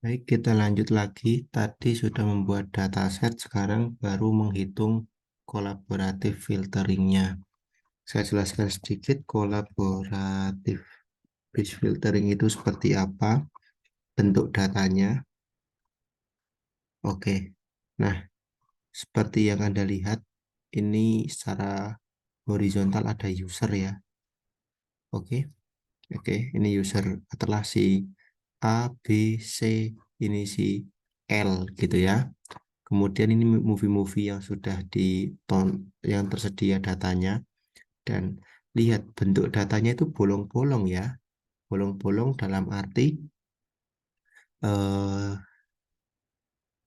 Baik, kita lanjut lagi. Tadi sudah membuat dataset, sekarang baru menghitung kolaboratif filteringnya. Saya jelaskan sedikit kolaboratif base filtering itu seperti apa, bentuk datanya. Oke, nah seperti yang Anda lihat, ini secara horizontal ada user ya. Oke, oke, ini user setelah si A, B, C, ini si L gitu ya. Kemudian ini movie-movie yang sudah yang tersedia datanya, dan lihat bentuk datanya itu bolong-bolong ya. Bolong-bolong dalam arti eh,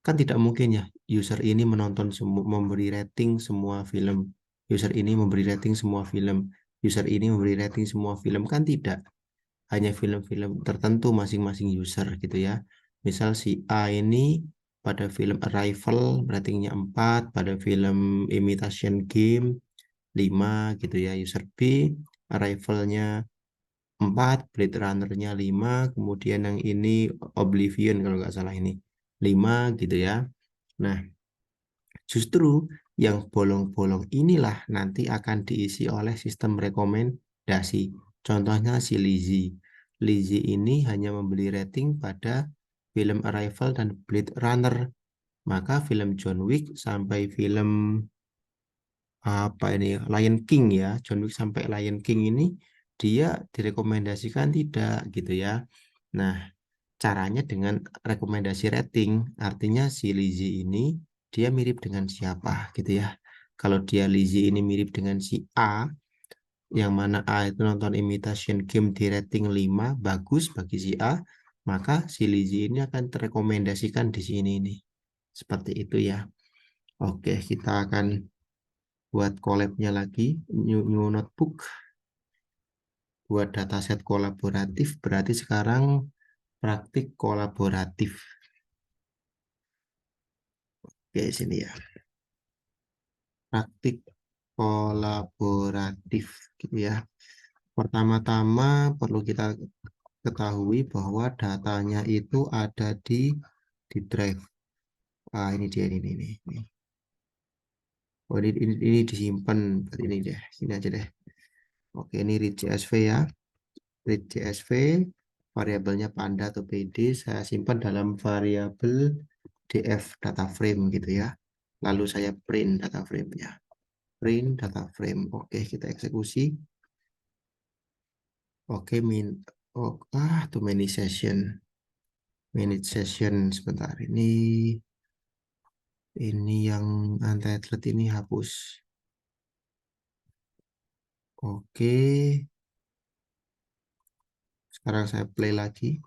kan tidak mungkin ya user ini menonton semua, memberi rating semua film. User ini memberi rating semua film. User ini memberi rating semua film, kan tidak. Hanya film-film tertentu masing-masing user gitu ya. Misal si A ini pada film Arrival ratingnya 4, pada film Imitation Game 5 gitu ya. User B Arrivalnya 4, Blade Runner-nya 5, kemudian yang ini Oblivion kalau nggak salah ini 5 gitu ya. Nah, justru yang bolong-bolong inilah nanti akan diisi oleh sistem rekomendasi. Contohnya si Lizzie. Lizzie ini hanya memberi rating pada film Arrival dan Blade Runner. Maka film John Wick sampai film apa ini Lion King ya, John Wick sampai Lion King ini dia direkomendasikan tidak gitu ya. Nah, caranya dengan rekomendasi rating, artinya si Lizzie ini dia mirip dengan siapa gitu ya. Kalau dia Lizzie ini mirip dengan si A, yang mana A itu nonton Imitation Game di rating 5, bagus bagi si A, maka si Lizzie ini akan terrekomendasikan di sini nih. Seperti itu ya. Oke, kita akan buat collab-nya lagi, new notebook, buat dataset kolaboratif, berarti sekarang praktik kolaboratif. Oke, sini ya. Praktik kolaboratif gitu ya. Pertama-tama perlu kita ketahui bahwa datanya itu ada di drive. Ah, ini dia ini. Oh, ini disimpan. Berarti ini deh, sini aja deh. Oke, ini read CSV ya. Read CSV, variabelnya panda atau PD, saya simpan dalam variabel df data frame gitu ya. Lalu saya print data frame-nya. Print data frame. Oke, kita eksekusi. Oke, too many session. Manage session sebentar. Ini yang untitled ini hapus. Oke, sekarang saya play lagi.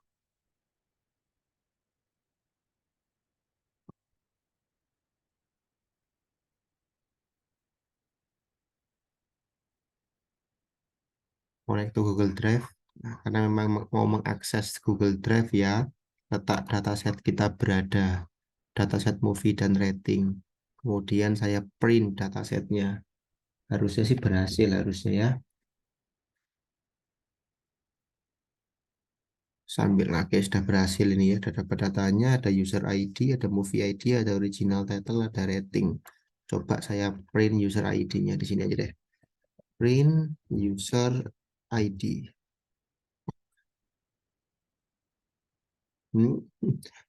Connect to Google Drive. Nah, karena memang mau mengakses Google Drive ya, letak dataset kita berada, dataset movie dan rating. Kemudian saya print datasetnya. Harusnya sih berhasil harusnya ya. Sambil lagi sudah berhasil ini ya, ada dapat datanya, ada user ID, ada movie ID, ada original title, ada rating. Coba saya print user ID-nya di sini aja deh. Print user ID. Hmm,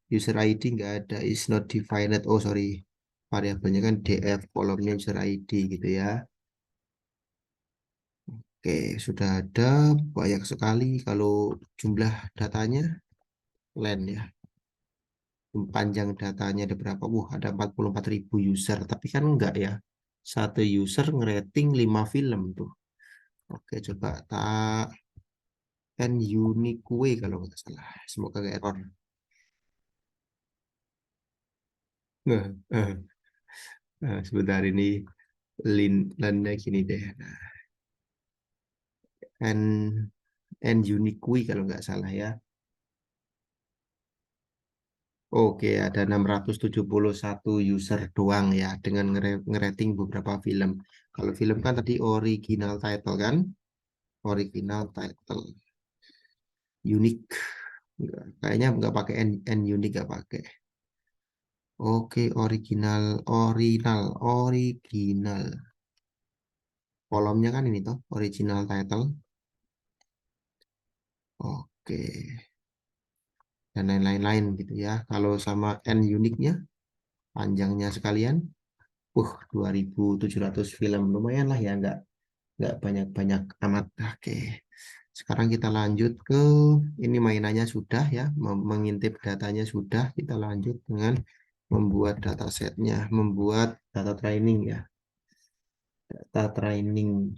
user ID nggak ada, is not defined. Oh sorry, variabelnya kan df, kolomnya user ID gitu ya. Oke, sudah ada banyak sekali kalau jumlah datanya len ya. Panjang datanya ada berapa? Ada 44.000 user, tapi kan enggak ya. Satu user ngerating 5 film tuh. Oke, coba tak kan unique way kalau nggak salah. Semoga nggak error. Nah, sebentar ini linnya gini deh. Nah, and unique way kalau nggak salah ya. Oke, ada 671 user doang ya dengan ngerating beberapa film. Kalau film kan tadi original title kan? Original title. Unique. Enggak, kayaknya nggak pakai n unique, nggak pakai. Oke, original. Kolomnya kan ini toh, original title. Oke, dan lain-lain gitu ya. Kalau sama n unique-nya, panjangnya sekalian, 2.700 film. Lumayan lah ya, nggak banyak-banyak amat. Oke, sekarang kita lanjut ke ini mainannya sudah ya, mengintip datanya sudah. Kita lanjut dengan membuat datasetnya, membuat data training ya, data training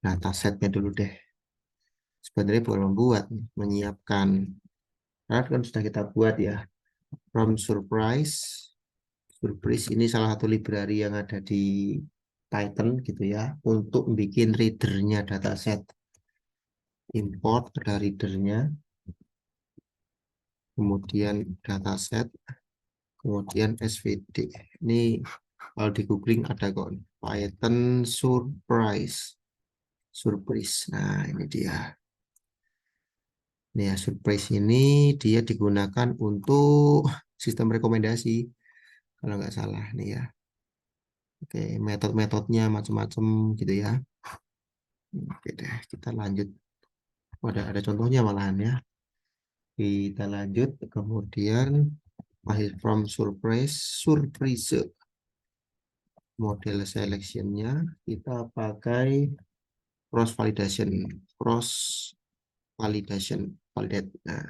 datasetnya dulu deh. Sebenarnya bukan membuat, menyiapkan. Karena kan sudah kita buat ya. From Surprise. Surprise ini salah satu library yang ada di Python gitu ya. Untuk bikin readernya dataset. Import ada readernya. Kemudian dataset. Kemudian SVD. Ini kalau di googling ada kok. Python Surprise. Surprise. Nah ini dia. Nih ya, surprise ini dia digunakan untuk sistem rekomendasi kalau nggak salah nih ya. Oke, metode-metodenya macam-macam gitu ya. Oke deh, kita lanjut. Oh, ada contohnya malahan ya. Kita lanjut, kemudian masih from surprise, surprise model selectionnya kita pakai cross validation, cross validate. Nah,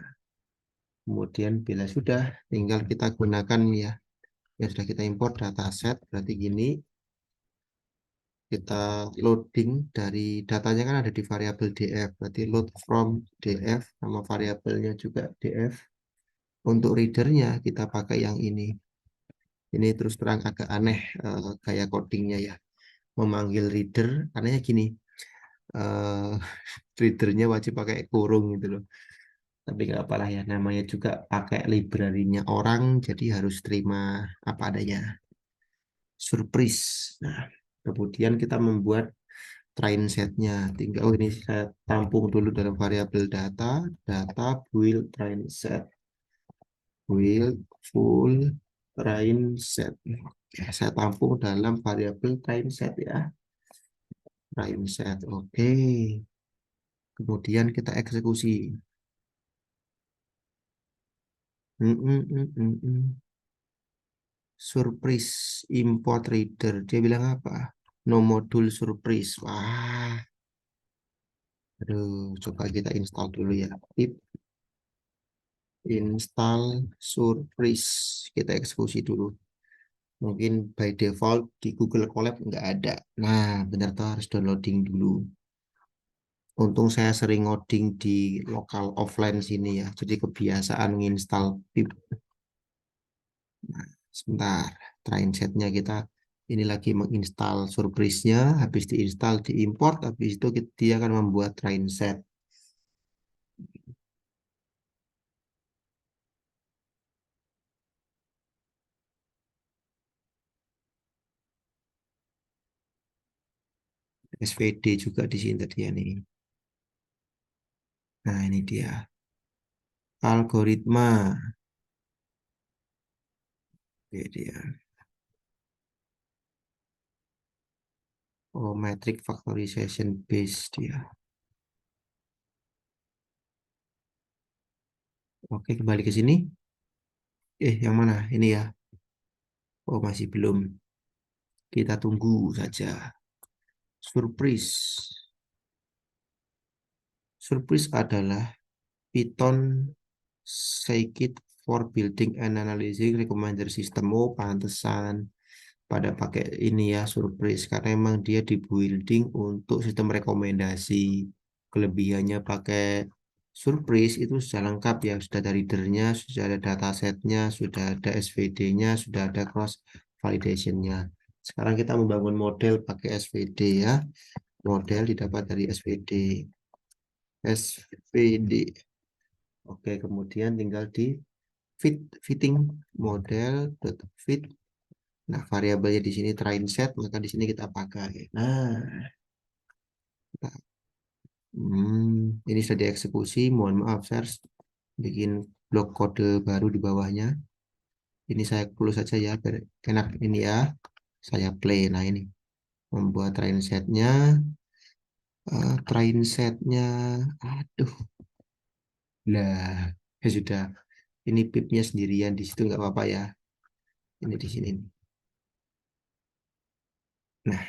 kemudian bila sudah, tinggal kita gunakan ya yang sudah kita import dataset. Berarti gini, kita loading dari datanya kan ada di variabel df, berarti load from df, nama variabelnya juga df. Untuk readernya kita pakai yang ini terus terang agak aneh, gaya codingnya ya, memanggil reader anehnya gini, eh, readernya wajib pakai kurung gitu loh, tapi nggak apalah ya, namanya juga pakai library-nya orang, jadi harus terima apa adanya. Surprise. Nah, kemudian kita membuat train setnya. Tinggal ini saya tampung dulu dalam variabel data build train set, build full train set. Ya, saya tampung dalam variabel train set ya, train set. Oke, kemudian kita eksekusi. Hmm, hmm, hmm, hmm, hmm. Surprise import reader. Dia bilang apa? No module surprise. Wah, aduh, coba kita install dulu ya. Pip install surprise. Kita eksekusi dulu. Mungkin by default di Google Colab nggak ada. Nah, benar tuh harus downloading dulu. Untung saya sering ngoding di lokal offline sini ya. Jadi kebiasaan menginstal pip. Nah, sebentar. Train setnya kita ini lagi menginstal surprise-nya. Habis diinstal, diimport. Habis itu dia akan membuat train set. SVD juga di sini tadi ya nih. Nah, ini dia. Algoritma. Ini dia. Oh, metric factorization base dia. Oke, kembali ke sini. Yang mana? Ini ya. Oh, masih belum. Kita tunggu saja. Surprise. Surprise adalah Python Scikit for building and analyzing recommender system. Oh, pantesan pada pakai ini ya, surprise. Karena emang dia di building untuk sistem rekomendasi. Kelebihannya pakai surprise itu sudah lengkap ya. Sudah ada readernya, sudah ada datasetnya, sudah ada SVD-nya, sudah ada cross validation-nya. Sekarang kita membangun model pakai SVD ya. Model didapat dari SVD. SVD. Oke, kemudian tinggal di fitting model fit. Nah, variabelnya di sini train set, maka di sini kita pakai. Nah, Ini sudah dieksekusi. Mohon maaf, saya harus bikin blok kode baru di bawahnya. Ini saya close saja ya, biar enak ini ya. Saya play. Nah ini membuat train setnya. Train setnya, aduh, lah, ya sudah. Ini pipnya sendirian di situ nggak apa-apa ya. Ini di sini. Nah,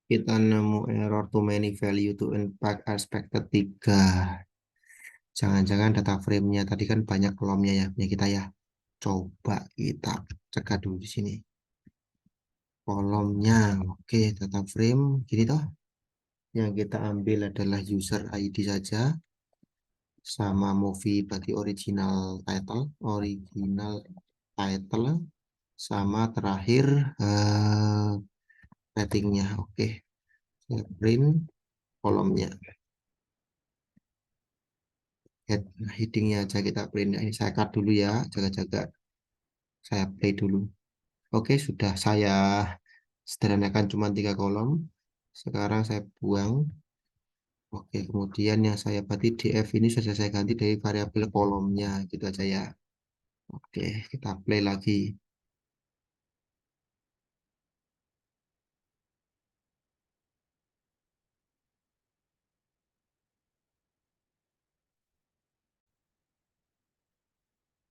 kita nemu error too many value to impact expected 3. Jangan-jangan data frame-nya tadi kan banyak kolomnya ya, punya kita ya. Coba kita cek dulu di sini. Kolomnya, oke, data frame, gini toh. Yang kita ambil adalah user ID saja, sama movie berarti original title, sama terakhir eh, ratingnya. Oke, saya print kolomnya. Headingnya aja kita print. Ini saya cut dulu ya, jaga-jaga. Saya play dulu. Oke, sudah saya sederhanakan cuma 3 kolom. Sekarang saya buang. Oke, kemudian yang saya berarti df ini sudah saya ganti dari variabel kolomnya, gitu aja ya. Oke, kita play lagi.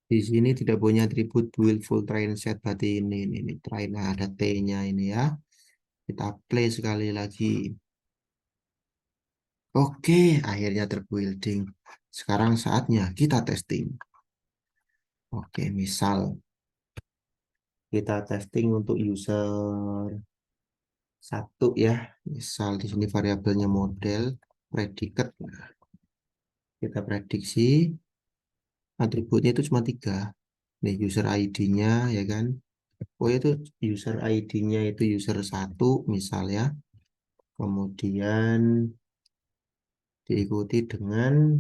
Di sini tidak punya atribut build full train set, berarti ini train. Nah, ada T-nya ini ya. Kita play sekali lagi. Oke, akhirnya terbuilding. Sekarang saatnya kita testing. Oke, misal kita testing untuk user 1 ya. Misal di sini variabelnya model, predikat. Nah, kita prediksi atributnya itu cuma 3. Nih user ID-nya ya kan. Oh itu user ID-nya itu user 1 misal ya. Kemudian diikuti dengan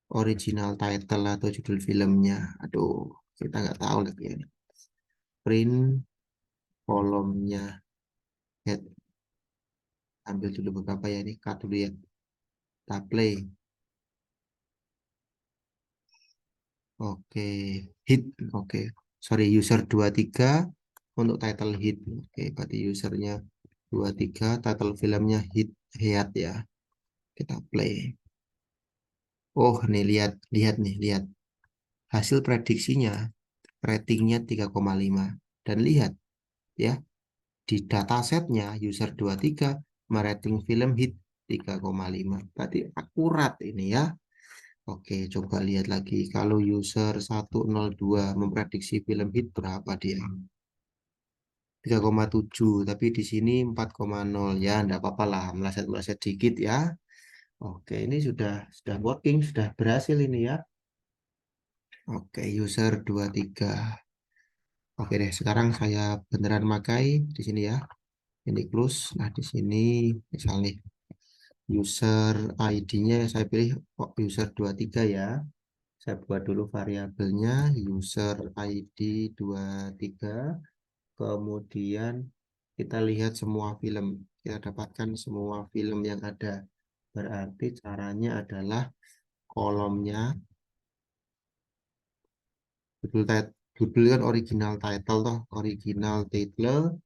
original title atau judul filmnya. Aduh, kita nggak tahu lagi ya. Print kolomnya head. Ambil dulu beberapa ya, ini cut dulu ya. Kita play. Oke, hit. Oke, sorry, user 23 untuk title hit. Oke, berarti usernya 23, title filmnya hit head ya. Kita play. Oh, nih lihat, lihat nih, lihat. Hasil prediksinya, ratingnya 3,5. Dan lihat ya, di datasetnya user 23 merating film hit 3,5. Berarti akurat ini ya. Oke, coba lihat lagi. Kalau user 102 memprediksi film hit berapa dia? 3,7. Tapi di sini 4,0 ya. Enggak apa-apa lah, meleset-meleset dikit ya. Oke, ini sudah working, sudah berhasil ini ya. Oke, user 23. Oke deh, sekarang saya beneran pakai di sini ya. Ini close. Nah, di sini misalnya user ID-nya saya pilih user 23 ya. Saya buat dulu variabelnya user ID 23. Kemudian kita lihat semua film. Kita dapatkan semua film yang ada. Berarti caranya adalah kolomnya judul kan original title toh, original title,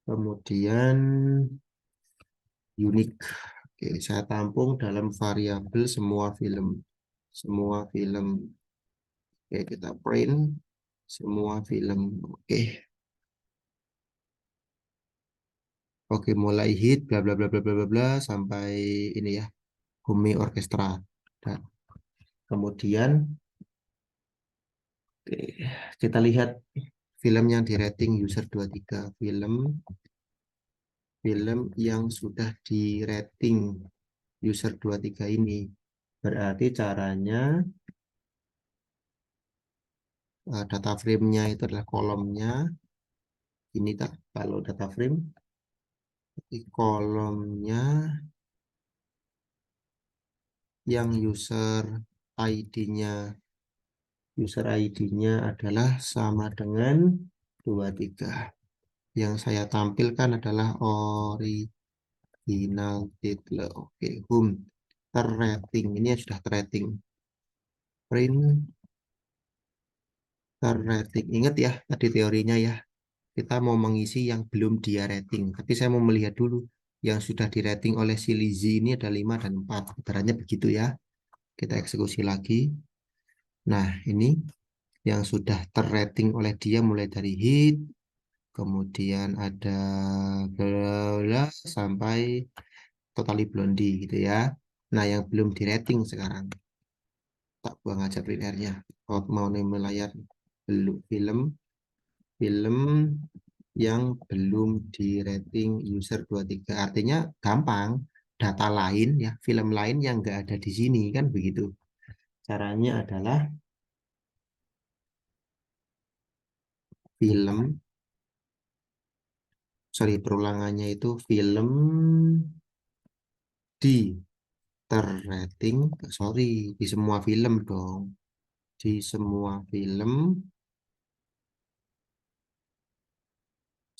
kemudian unique. Oke, saya tampung dalam variabel semua film. Semua film. Oke, kita print semua film. Oke. Oke, mulai hit bla bla bla bla bla bla bla sampai ini ya, Bumi Orkestra. Dan kemudian oke, kita lihat film yang di rating user 23, film yang sudah di rating user 23 ini. Berarti caranya data frame-nya itu adalah kolomnya. Ini tak kalau data frame di kolomnya yang user ID-nya adalah sama dengan 23. Yang saya tampilkan adalah original title. Oke, home terrating. Ini sudah terrating. Print terrating. Ingat ya tadi teorinya ya. Kita mau mengisi yang belum dia rating. Tapi saya mau melihat dulu yang sudah di rating oleh si Lizzy ini ada 5 dan 4. Ibaratnya begitu ya. Kita eksekusi lagi. Nah, ini yang sudah terrating oleh dia mulai dari hit, kemudian ada bla sampai Totally Blondie gitu ya. Nah, yang belum di rating sekarang. Tak buang aja prilernya. Kalau mau name layar belum film film yang belum di rating user 23. Artinya gampang, data lain ya, film lain yang nggak ada di sini kan begitu. Caranya adalah film, sorry perulangannya itu film di terrating, sorry di semua film dong, di semua film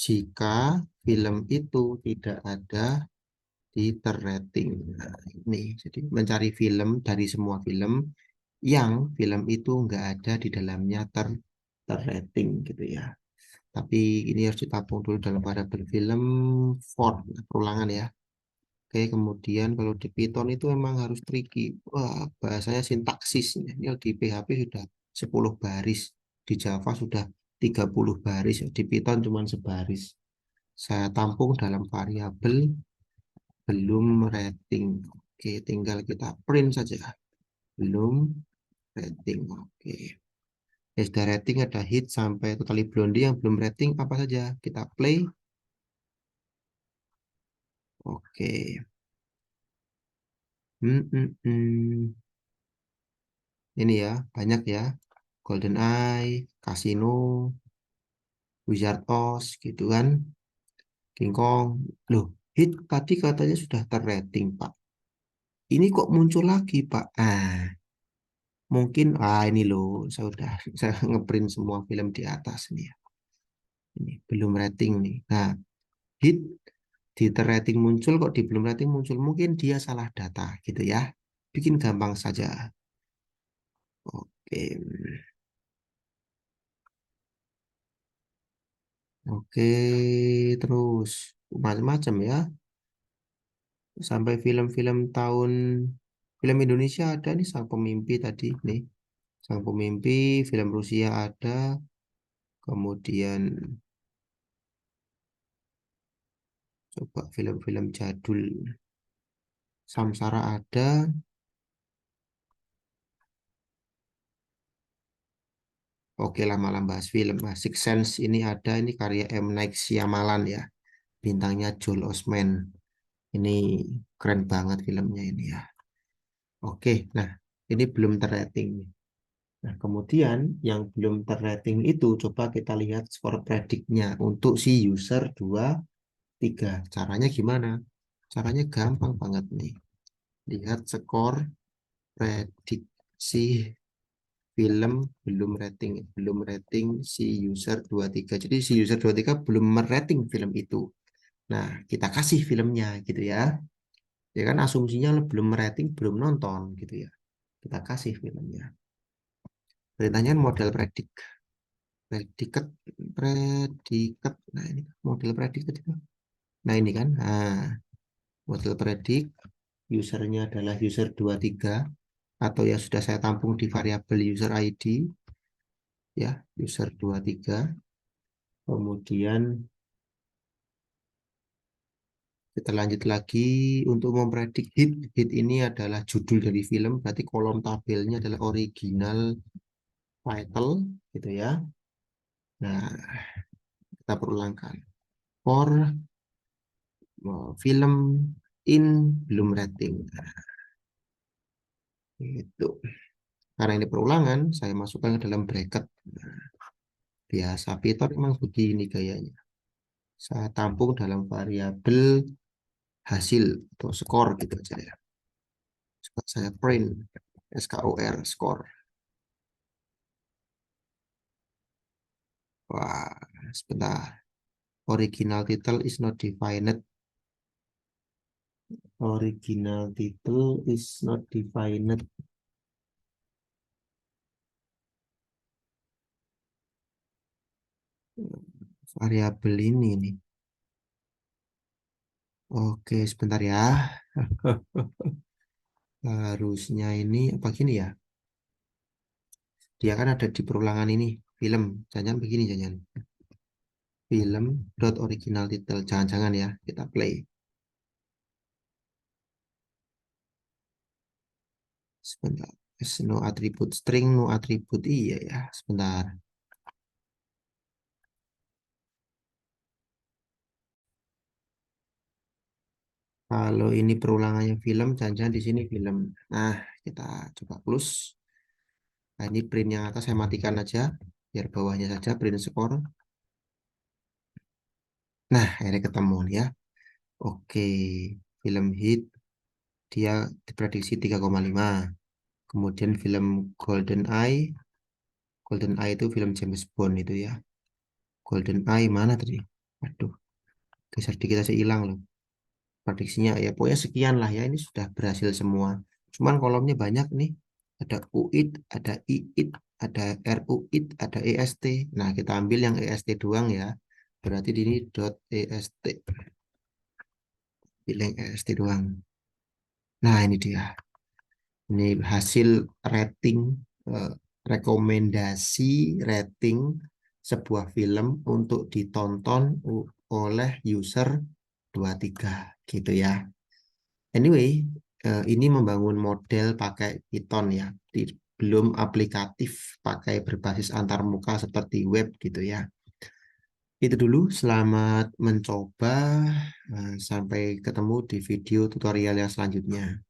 jika film itu tidak ada di terrating. Nah, ini jadi mencari film dari semua film yang film itu nggak ada di dalamnya terrating gitu ya. Tapi ini harus ditampung dulu dalam variabel film for perulangan ya. Oke, kemudian kalau di Python itu memang harus tricky. Wah, bahasanya sintaksis. Ini di PHP sudah 10 baris, di Java sudah 30 baris, di Python cuma sebaris. Saya tampung dalam variabel belum rating. Oke, tinggal kita print saja. Belum rating. Oke. Ya sudah rating ada hit sampai Totally Blondie yang belum rating apa saja. Kita play. Oke. Hmm, hmm, hmm. Ini ya, banyak ya. Golden Eye, Casino, Wizard Oz gitu kan. King Kong. Loh, hit tadi katanya sudah terrating, Pak. Ini kok muncul lagi, Pak? Mungkin ini loh, saya udah saya ngeprint semua film di atas nih ya. Ini belum rating nih. Nah, hit di terrating muncul kok di belum rating muncul. Mungkin dia salah data gitu ya. Bikin gampang saja. Oke. Oke, terus macam-macam ya. Sampai film-film tahun film Indonesia ada nih Sang Pemimpi tadi nih. Sang Pemimpi, film Rusia ada, kemudian coba film-film jadul Samsara ada. Oke lah malam bahas film. Nah, Six Sense ini ada, ini karya M. Night Shyamalan ya. Bintangnya Joel Osment. Ini keren banget filmnya ini ya. Oke, nah ini belum terrating nih. Nah, kemudian yang belum terrating itu coba kita lihat skor prediknya untuk si user 2 3. Caranya gimana? Caranya gampang banget nih. Lihat skor prediksi film belum rating si user 23. Jadi si user 23 belum merating film itu. Nah, kita kasih filmnya gitu ya. Ya kan asumsinya lo belum merating, belum nonton gitu ya. Kita kasih filmnya. Pertanyaan model predikat predikat. Nah, ini model predikat itu. Nah, ini kan. Nah, model predik usernya adalah user 23 atau yang sudah saya tampung di variabel user ID ya, user 23. Kemudian kita lanjut lagi untuk mempredik hit. Hit ini adalah judul dari film, berarti kolom tabelnya adalah original title gitu ya. Nah, kita perulangkan. For film in belum rating. Itu. Karena ini perulangan, saya masukkan ke dalam bracket. Nah, biasa Python memang begini gayanya. Saya tampung dalam variabel hasil atau skor gitu aja ya. Coba saya print skor skor. Wah, sebentar. Original title is not defined. Original title is not defined. Variabel ini nih. Oke, sebentar ya. Harusnya ini apa gini ya? Dia kan ada di perulangan ini, film. Jangan begini, jangan. Film dot original title. Jangan-jangan ya, kita play. Sebentar. No attribute string, no attribute. Iya ya, sebentar. Kalau ini perulangannya film, jangan-jangan di sini film. Nah, kita coba close. Nah, ini print yang atas saya matikan aja, biar bawahnya saja print score. Nah, akhirnya ketemu nih ya. Oke, film hit dia diprediksi 3,5. Kemudian film Golden Eye, Golden Eye itu film James Bond itu ya. Golden Eye mana tadi? Aduh, geser dikit aja hilang loh. Prediksinya ya pokoknya sekian lah ya. Ini sudah berhasil semua. Cuman kolomnya banyak nih. Ada UID, ada IID, ada RUID, ada EST. Nah, kita ambil yang EST doang ya. Berarti di ini dot EST. Pilih yang EST doang. Nah, ini dia. Ini hasil rating, eh, rekomendasi rating sebuah film untuk ditonton oleh user 23 gitu ya. Anyway, ini membangun model pakai Python ya. Belum aplikatif pakai berbasis antarmuka seperti web gitu ya. Itu dulu, selamat mencoba. Sampai ketemu di video tutorial yang selanjutnya.